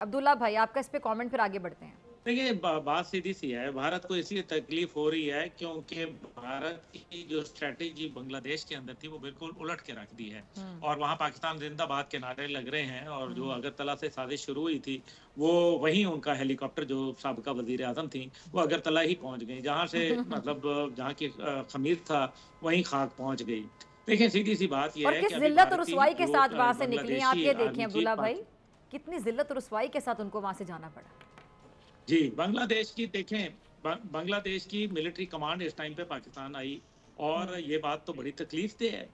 अब्दुल्ला भाई, आपका इस पे कमेंट, फिर आगे बढ़ते हैं। देखिए बात सीधी सी है। भारत को इसलिए तकलीफ हो रही है क्योंकि भारत की जो स्ट्रेटेजी बांग्लादेश के अंदर थी वो बिल्कुल उलट के रख दी है। और वहाँ पाकिस्तान जिंदाबाद के नारे लग रहे हैं और जो अगरतला से साजिश शुरू हुई थी वो वहीं उनका हेलीकॉप्टर जो साबिका वजीर आजम थी वो अगरतला ही पहुंच गई, जहाँ से मतलब जहाँ की खमीर था वहीं खाक पहुंच गई। देखिए सीधी सी बात यह और है किस कि अभी जिल्लत और भारतीय रुसवाई के जो साथ वहां से निकली, आप बांग्लादेशी ये देखें आर्मी अब्दुल्ला चीफ, भाई, कितनी जिल्लत और रुसवाई के साथ उनको वहां से जाना पड़ा। जी बांग्लादेश की देखें, बांग्लादेश की मिलिट्री कमांड इस टाइम पे पाकिस्तान आई और ये बात तो बड़ी तकलीफ दे है।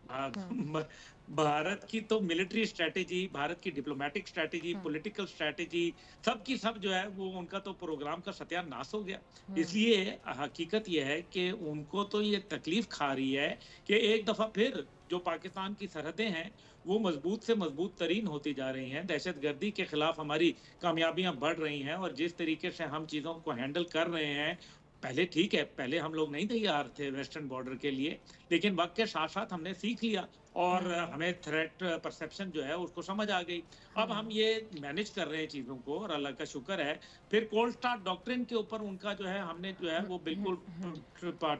भारत की तो मिलिट्री स्ट्रेटेजी, भारत की डिप्लोमेटिक स्ट्रेटेजी, पॉलिटिकल स्ट्रेटेजी, सब की सब जो है वो उनका तो प्रोग्राम का सत्यानाश हो गया। इसलिए हकीकत यह है कि उनको तो ये तकलीफ खा रही है कि एक दफा फिर जो पाकिस्तान की सरहदें हैं वो मजबूत से मजबूत तरीन होती जा रही हैं। दहशतगर्दी के खिलाफ हमारी कामयाबियां बढ़ रही हैं और जिस तरीके से हम चीज़ों को हैंडल कर रहे हैं, पहले ठीक है, पहले हम लोग नहीं तैयार थे वेस्टर्न बॉर्डर के लिए, लेकिन वक्त के साथ साथ हमने सीख लिया और हमें थ्रेट परसेप्शन जो है उसको समझ आ गई। अब हम ये मैनेज कर रहे हैं चीज़ों को और अल्लाह का शुक्र है। फिर कोल्ड स्टार्ट डॉक्ट्रिन के ऊपर उनका जो है हमने जो है वो बिल्कुल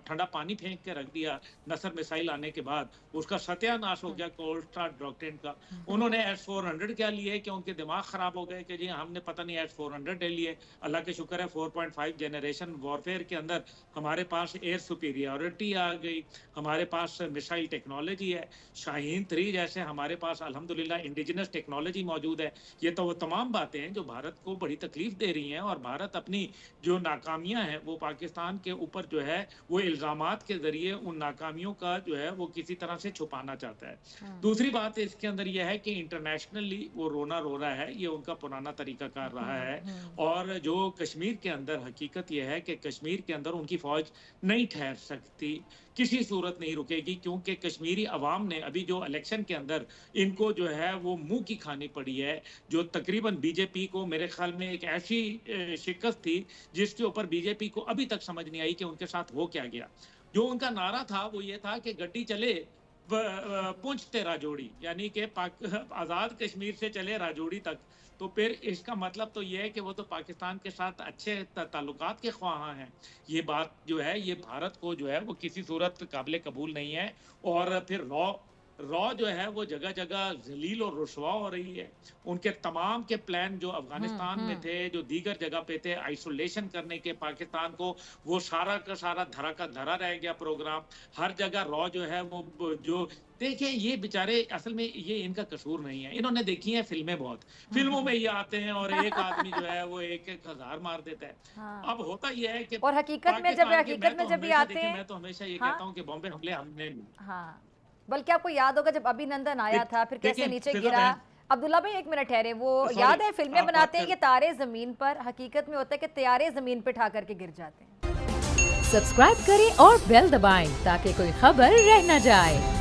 ठंडा पानी फेंक के रख दिया। नसर मिसाइल आने के बाद उसका सत्यानाश हो गया कोल्ड स्टार्ट डॉक्ट्रिन का। उन्होंने S-400 क्या लिए कि उनके दिमाग खराब हो गए कि जी हमने पता नहीं S-400 ले लिए। अल्लाह के शुक्र है 4.5 जनरेशन वॉरफेयर के अंदर हमारे पास एयर सुपीरियरिटी आ गई, हमारे पास मिसाइल टेक्नोलॉजी है, शाहीन 3 जैसे हमारे पास अल्हम्दुलिल्लाह इंडिजिनस टेक्नोलॉजी मौजूद है। ये तो वो तमाम बातें हैं जो भारत को बड़ी तकलीफ दे रही हैं और भारत अपनी जो नाकामियां हैं वो पाकिस्तान के ऊपर जो है वो इल्जामात के जरिए उन नाकामियों का जो है वो किसी तरह से छुपाना चाहता है। दूसरी बात इसके अंदर यह है कि इंटरनेशनली वो रोना रो रहा है, ये उनका पुराना तरीकाकार रहा है। और जो कश्मीर के अंदर हकीकत यह है कि कश्मीर के अंदर उनकी फौज नहीं ठहर सकती, किसी सूरत नहीं रुकेगी, क्योंकि कश्मीरी अवाम ने अभी जो इलेक्शन के अंदर इनको जो है वो मुंह की खानी पड़ी है, जो तकरीबन बीजेपी को मेरे ख्याल में एक ऐसी शिकस्त थी जिसके ऊपर बीजेपी को अभी तक समझ नहीं आई कि उनके साथ हो क्या गया। जो उनका नारा था वो ये था कि गड्डी चले पुंछ ते राजौड़ी, यानी कि आज़ाद कश्मीर से चले राजौड़ी तक। तो फिर इसका मतलब तो ये है कि वो तो पाकिस्तान के साथ अच्छे ताल्लुकात के ख्वाहां हैं। ये बात जो है ये भारत को जो है वो किसी सूरत काबिल कबूल नहीं है। और फिर रॉ जो है वो जगह जगह जलील और रुसवा हो रही है। उनके तमाम के प्लान जो अफगानिस्तान में थे, जो दीगर जगह पे थे आइसोलेशन करने के पाकिस्तान को, वो सारा का सारा धरा का धरा रह गया प्रोग्राम। हर जगह रॉ जो है वो जो देखिए ये बेचारे असल में ये इनका कसूर नहीं है, इन्होंने देखी है फिल्में बहुत, फिल्मों में ये आते हैं और एक आदमी जो है वो एक एक हजार मार देता है। अब होता ये है कि और हकीकत में जब ये आते हैं, मैं तो हमेशा ये कहता हूँ कि बॉम्बे हमले हमने बल्कि आपको याद होगा जब अभिनंदन आया था फिर कैसे नीचे गिरा। अब्दुल्ला भाई एक मिनट ठहरे, वो याद है फिल्में बनाते हैं कि तारे जमीन पर, हकीकत में होता है कि तारे जमीन पे ठा करके गिर जाते हैं। सब्सक्राइब करें और बेल दबाएं ताकि कोई खबर रह न जाए।